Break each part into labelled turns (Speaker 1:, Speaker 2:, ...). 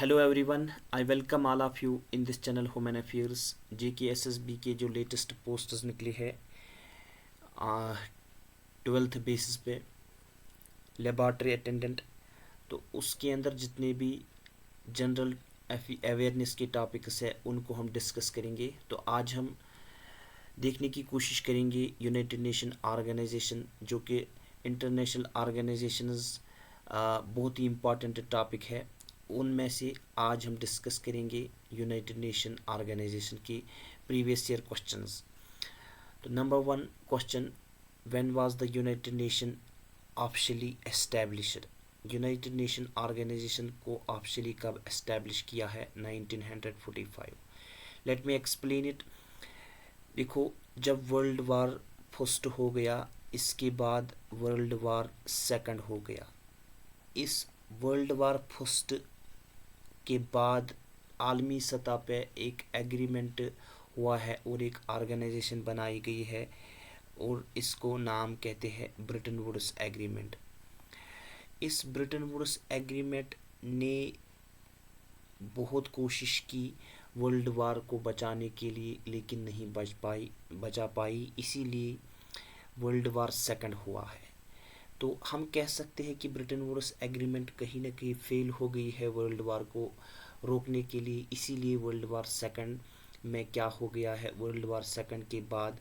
Speaker 1: Hello everyone, I welcome all of you in this channel human affairs. JKSSB के जो latest posts निकले हैं 12th basis पे laboratory attendant, तो उसके अंदर जितने भी जनरल अवेयरनेस के टॉपिक्स है उनको हम डिस्कस करेंगे। तो आज हम देखने की कोशिश करेंगे यूनाइटेड नेशन ऑर्गेनाइजेशन, जो कि इंटरनेशनल ऑर्गेनाइजेशंस बहुत ही इम्पॉर्टेंट टॉपिक है। उनमें से आज हम डिस्कस करेंगे यूनाइटेड नेशन ऑर्गेनाइजेशन के प्रीवियस ईयर क्वेश्चंस। तो number 1 question, when was the United Nation officially established? United Nation organisation को ऑफिशियली कब एस्टैब्लिश किया है? 1945। Let me explain it. देखो, जब वर्ल्ड वार फर्स्ट हो गया, इसके बाद वर्ल्ड वार सेकंड हो गया। इस वर्ल्ड वार फर्स्ट के बाद आलमी सतह पे एक एग्रीमेंट हुआ है और एक ऑर्गेनाइजेशन बनाई गई है और इसको नाम कहते हैं ब्रेटन वुड्स एग्रीमेंट। इस ब्रेटन वुड्स एग्रीमेंट ने बहुत कोशिश की वर्ल्ड वार को बचाने के लिए, लेकिन नहीं बचा पाई, इसीलिए वर्ल्ड वार सेकंड हुआ है। तो हम कह सकते हैं कि ब्रेटन वुड्स एग्रीमेंट कहीं ना कहीं फेल हो गई है वर्ल्ड वार को रोकने के लिए, इसीलिए वर्ल्ड वार सेकंड में क्या हो गया है, वर्ल्ड वार सेकंड के बाद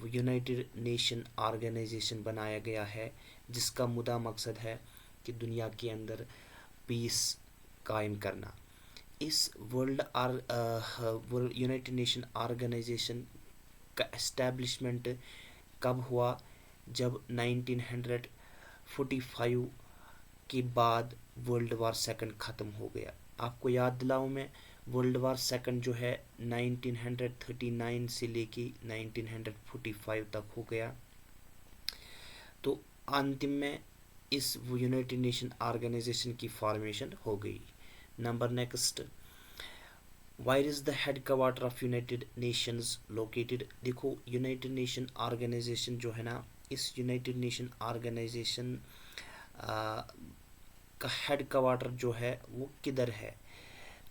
Speaker 1: यूनाइटेड नेशन ऑर्गेनाइजेशन बनाया गया है, जिसका मुद्दा मकसद है कि दुनिया के अंदर पीस कायम करना। इस यूनाइटेड नेशन ऑर्गेनाइजेशन का एस्टैब्लिशमेंट कब हुआ? जब 1945 के बाद वर्ल्ड वार सेकंड ख़त्म हो गया। आपको याद दिलाऊं मैं, वर्ल्ड वार सेकंड जो है 1939 से लेके 1945 तक हो गया। तो अंतिम में इस यूनाइटेड नेशन ऑर्गेनाइजेशन की फॉर्मेशन हो गई। Number next, wire is the head quarter of United Nations located? देखो, यूनाइटेड नेशन ऑर्गेनाइजेशन जो है ना, इस यूनाइटेड नेशन ऑर्गेनाइजेशन का हेड क्वार्टर जो है वो किधर है?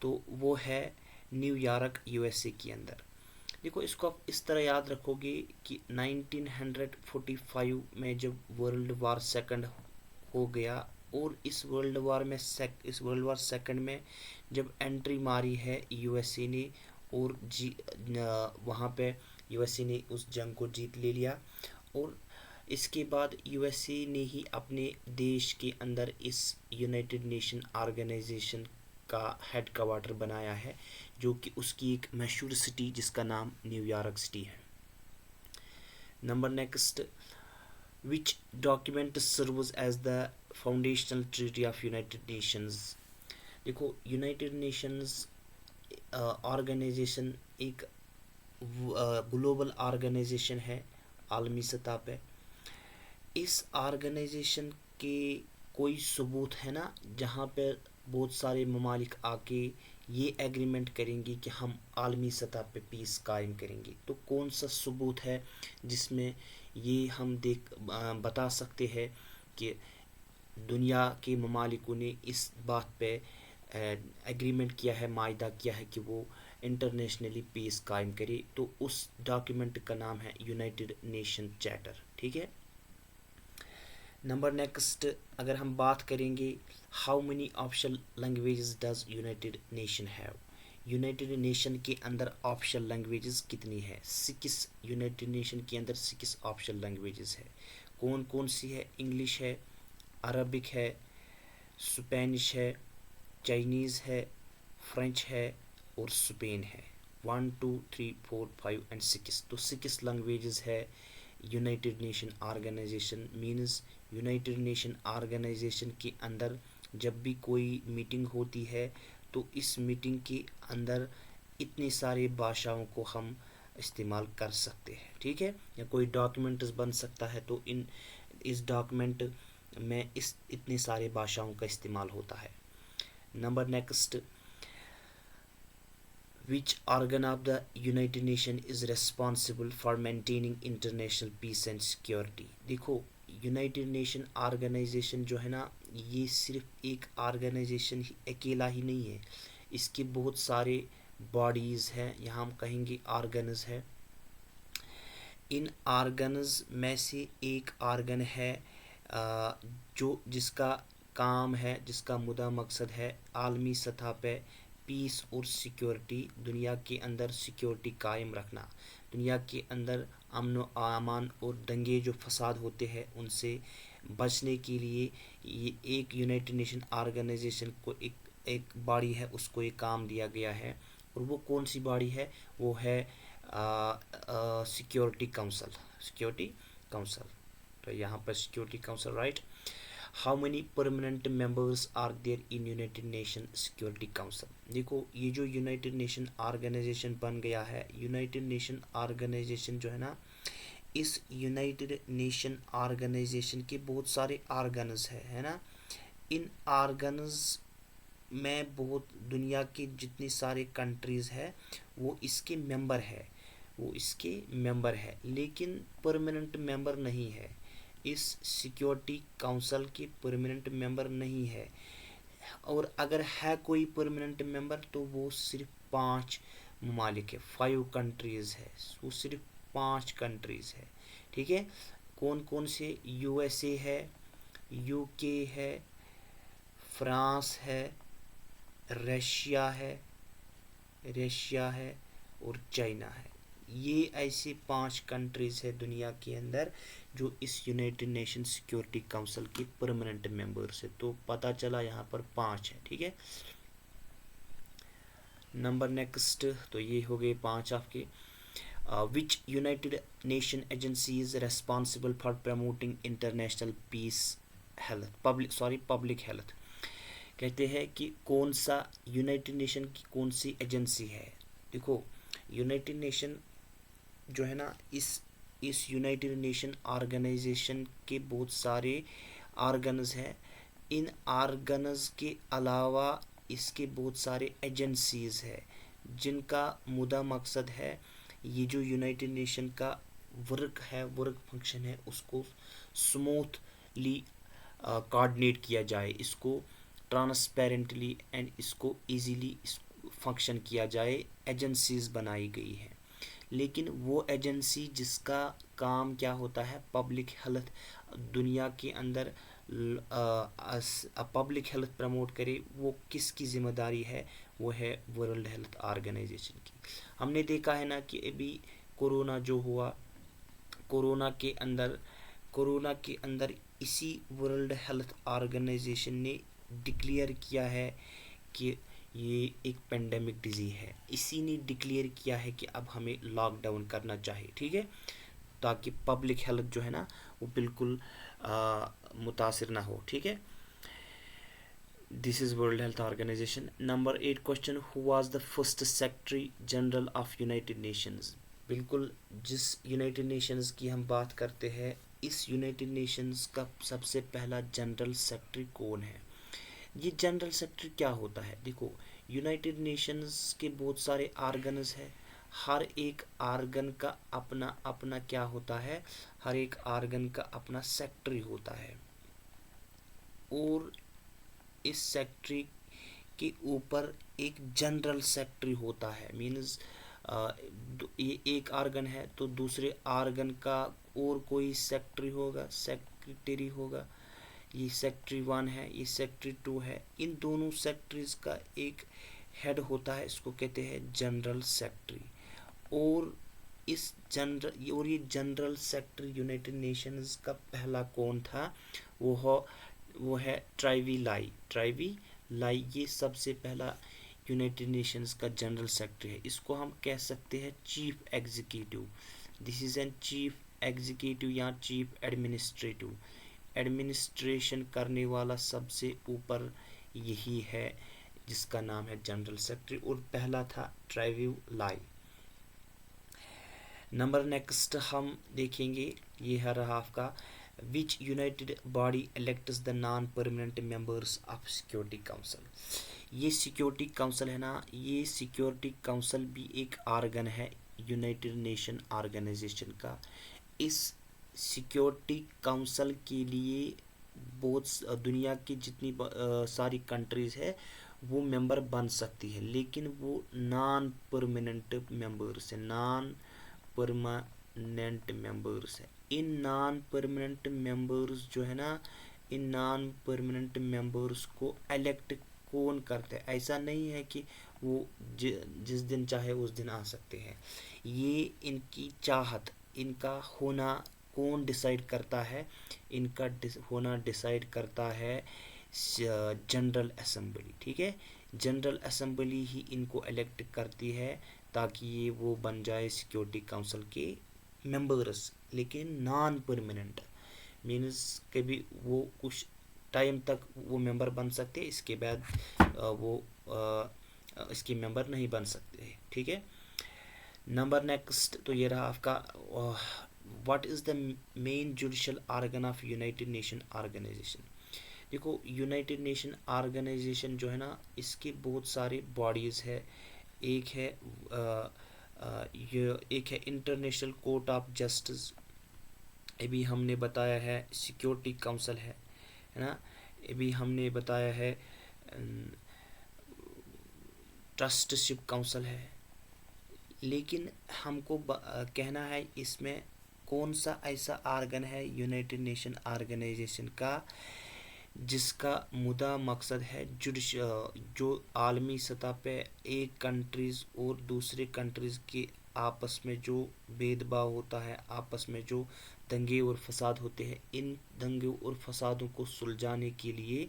Speaker 1: तो वो है न्यूयॉर्क, USA के अंदर। देखो, इसको आप इस तरह याद रखोगे कि 1945 में जब वर्ल्ड वार सेकंड हो गया और इस वर्ल्ड वार सेकंड में जब एंट्री मारी है USA ने और वहाँ पे USA ने उस जंग को जीत ले लिया, और इसके बाद USA ने ही अपने देश के अंदर इस यूनाइटेड नेशन ऑर्गेनाइजेशन का हेड क्वार्टर बनाया है, जो कि उसकी एक मशहूर सिटी जिसका नाम न्यूयॉर्क सिटी है। Number next, which document serves as the foundational treaty of United Nations? देखो, यूनाइटेड नेशंस ऑर्गेनाइजेशन एक ग्लोबल ऑर्गेनाइजेशन है आलमी सतह पे। इस ऑर्गेनाइजेशन के कोई सबूत है ना जहाँ पे बहुत सारे ममालिक आके ये एग्रीमेंट करेंगे कि हम आलमी सतह पे पीस कायम करेंगे? तो कौन सा सबूत है जिसमें ये हम बता सकते हैं कि दुनिया के ममालिकों ने इस बात पे एग्रीमेंट किया है, मायदा किया है कि वो इंटरनेशनली पीस कायम करे? तो उस डॉक्यूमेंट का नाम है यूनाइटेड नेशन चार्टर। ठीक है। नंबर नेक्स्ट, अगर हम बात करेंगे, how many official languages does United nation have? United nation के अंदर ऑफिशियल लैंग्वेजेस कितनी है? 6 यूनाइटेड नेशन के अंदर 6 ऑफिशियल लैंग्वेजेस है। कौन कौन सी है? इंग्लिश है, अरबिक है, स्पेनिश है, चाइनीज़ है, फ्रेंच है और स्पेन है। 1 2 3 4 5 एंड 6, तो 6 लैंग्वेजेस है। United Nation organisation means United Nation organisation के अंदर जब भी कोई मीटिंग होती है तो इस मीटिंग के अंदर इतनी सारी भाषाओं को हम इस्तेमाल कर सकते हैं। ठीक है, या कोई डॉक्यूमेंट्स बन सकता है तो इस डॉक्यूमेंट में इतनी सारी भाषाओं का इस्तेमाल होता है। Number next, which organ of the United Nations is responsible for maintaining international peace and security? देखो, यूनाइटेड नेशन ऑर्गेनाइजेशन जो है ना, ये सिर्फ एक ऑर्गेनाइजेशन ही अकेला ही नहीं है, इसके बहुत सारे बॉडीज़ हैं, यहाँ हम कहेंगे ऑर्गन्स है। इन ऑर्गन्स में से एक ऑर्गन है जो जिसका काम है, जिसका मुद्दा मकसद है आलमी सतह पे पीस और सिक्योरिटी, दुनिया के अंदर सिक्योरिटी कायम रखना, दुनिया के अंदर अमन व अमान और दंगे जो फसाद होते हैं उनसे बचने के लिए ये एक यूनाइटेड नेशन ऑर्गेनाइजेशन को एक बॉडी है, उसको ये काम दिया गया है। और वो कौन सी बॉडी है? वो है सिक्योरिटी काउंसिल, सिक्योरिटी काउंसिल। तो यहाँ पर security council, right. How many permanent members are there in United Nation security council? देखो ये जो यूनाइटेड नेशन ऑर्गेनाइजेशन बन गया है, यूनाइटेड नेशन ऑर्गेनाइजेशन जो है ना, इस यूनाइटेड नेशन ऑर्गेनाइजेशन के बहुत सारे ऑर्गन्स है ना। इन ऑर्गन्स में बहुत दुनिया के जितनी सारे कंट्रीज़ है वो इसके मेंबर है, वो इसके मेंबर है, लेकिन परमानेंट मेंबर नहीं है। इस सिक्योरिटी काउंसिल के परमानेंट मेंबर नहीं है, और अगर है कोई परमानेंट मेंबर तो वो सिर्फ 5 ममालिक है, 5 कंट्रीज़ है, वो सिर्फ 5 कंट्रीज़ है, ठीक है। कौन कौन से? यूएसए है, यूके है, फ्रांस है, रशिया है और चाइना है। ये ऐसे 5 कंट्रीज़ है दुनिया के अंदर जो इस यूनाइटेड नेशन सिक्योरिटी काउंसिल के परमानेंट मेंबर्स है। तो पता चला यहाँ पर 5 है, ठीक है। नंबर नेक्स्ट, तो ये हो गए 5 आपके। Which United Nation agency is responsible for promoting international peace public health? कहते हैं कि कौन सा यूनाइटेड नेशन की कौन सी एजेंसी है। देखो यूनाइटेड नेशन जो है ना, इस यूनाइटेड नेशन ऑर्गेनाइजेशन के बहुत सारे ऑर्गन्स हैं। इन ऑर्गन्स के अलावा इसके बहुत सारे एजेंसीज है जिनका मुद्दा मकसद है ये जो यूनाइटेड नेशन का वर्क है, वर्क फंक्शन है, उसको स्मूथली कोऑर्डिनेट किया जाए, इसको ट्रांसपेरेंटली एंड इसको इजीली फंक्शन किया जाए। एजेंसीज बनाई गई है, लेकिन वो एजेंसी जिसका काम क्या होता है, पब्लिक हेल्थ, दुनिया के अंदर पब्लिक हेल्थ प्रमोट करे, वो किसकी जिम्मेदारी है? वो है वर्ल्ड हेल्थ ऑर्गेनाइजेशन की। हमने देखा है ना कि अभी कोरोना जो हुआ, कोरोना के अंदर इसी वर्ल्ड हेल्थ ऑर्गेनाइजेशन ने डिक्लेयर किया है कि ये एक पेंडेमिक डिजीज है। इसी ने डिक्लेयर किया है कि अब हमें लॉकडाउन करना चाहिए, ठीक है, ताकि पब्लिक हेल्थ जो है ना वो बिल्कुल मुतासिर ना हो, ठीक है। This is World Health Organisation. Number 8 question, who was the first secretary general of United Nations? बिल्कुल, जिस यूनाइटेड नेशंस की हम बात करते हैं, इस यूनाइटेड नेशंस का सबसे पहला जनरल सेक्रेटरी कौन है? ये जनरल सेक्रेटरी क्या होता है? देखो यूनाइटेड नेशंस के बहुत सारे ऑर्गन्स है, हर एक ऑर्गन का अपना अपना क्या होता है, हर एक ऑर्गन का अपना सेक्रेटरी होता है, और इस सेक्रेटरी के ऊपर एक जनरल सेक्रेटरी होता है। मीन्स ये एक ऑर्गन है तो दूसरे ऑर्गन का और कोई सेक्रेटरी होगा, सेक्रेटरी होगा। ये सेक्रेटरी 1 है, ये सेक्रेटरी 2 है। इन दोनों सेक्रेटरीज का एक हेड होता है, इसको कहते हैं जनरल सेक्रेटरी। और ये जनरल सेक्रेटरी यूनाइटेड नेशंस का पहला कौन था? वो है ट्राइवी लाई। ये सबसे पहला यूनाइटेड नेशंस का जनरल सेक्रेटरी है। इसको हम कह सकते हैं chief executive. This is an chief executive या चीफ एडमिनिस्ट्रेटिव। एडमिनिस्ट्रेशन करने वाला सबसे ऊपर यही है, जिसका नाम है जनरल सेक्रेटरी, और पहला था ट्राइवी लाई। नंबर नेक्स्ट हम देखेंगे, ये है रहा आपका, which united body elects the non permanent members of Security Council? ये सिक्योरिटी काउंसिल है ना, ये सिक्योरिटी काउंसिल भी एक ऑर्गन है यूनाइटेड नेशन ऑर्गेनाइजेशन का। इस सिक्योरिटी काउंसिल के लिए बहुत दुनिया की जितनी सारी कंट्रीज़ है वो मेंबर बन सकती है, लेकिन वो नॉन परमानेंट मेंबर्स है, नॉन परमानेंट मेंबर्स है। इन नॉन परमानेंट मेंबर्स जो है ना, इन नॉन परमानेंट मेंबर्स को इलेक्ट कौन करते हैं? ऐसा नहीं है कि वो जिस दिन चाहे उस दिन आ सकते हैं। ये इनकी चाहत, इनका होना कौन डिसाइड करता है? इनका होना डिसाइड करता है जनरल असेंबली। ठीक है, जनरल असेंबली ही इनको इलेक्ट करती है ताकि ये वो बन जाए सिक्योरिटी काउंसिल के मेंबर्स, लेकिन नॉन परमानेंट मीन्स कभी वो कुछ टाइम तक वो मेंबर बन सकते हैं, इसके बाद वो इसके मेंबर नहीं बन सकते। ठीक है, नंबर नेक्स्ट तो ये रहा आपका what is the main judicial organ of United Nation organisation. देखो, यूनाइटेड नेशन ऑर्गेनाइजेशन जो है ना, इसके बहुत सारे बॉडीज़ है। एक है ये एक है इंटरनेशनल कोर्ट ऑफ जस्टिस, अभी हमने बताया है सिक्योरिटी काउंसिल है ना, अभी हमने बताया है ट्रस्टशिप काउंसिल है। लेकिन हमको कहना है इसमें कौन सा ऐसा आर्गन है यूनाइटेड नेशन ऑर्गेनाइजेशन का जिसका मुद्दा मकसद है जो आलमी सतह पे एक कंट्रीज़ और दूसरे कंट्रीज़ के आपस में जो भेदभाव होता है, आपस में जो दंगे और फसाद होते हैं, इन दंगे और फसादों को सुलझाने के लिए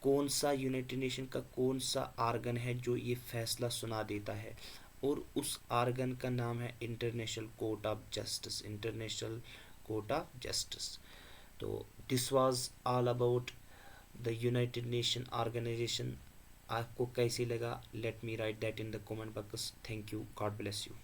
Speaker 1: कौन सा यूनाइटेड नेशन का कौन सा आर्गन है जो ये फैसला सुना देता है, और उस आर्गन का नाम है International Court of Justice, International Court of Justice. तो this was all about the United Nation Organization. आपको कैसी लगा? Let me write that in the comment box. Thank you, God bless you.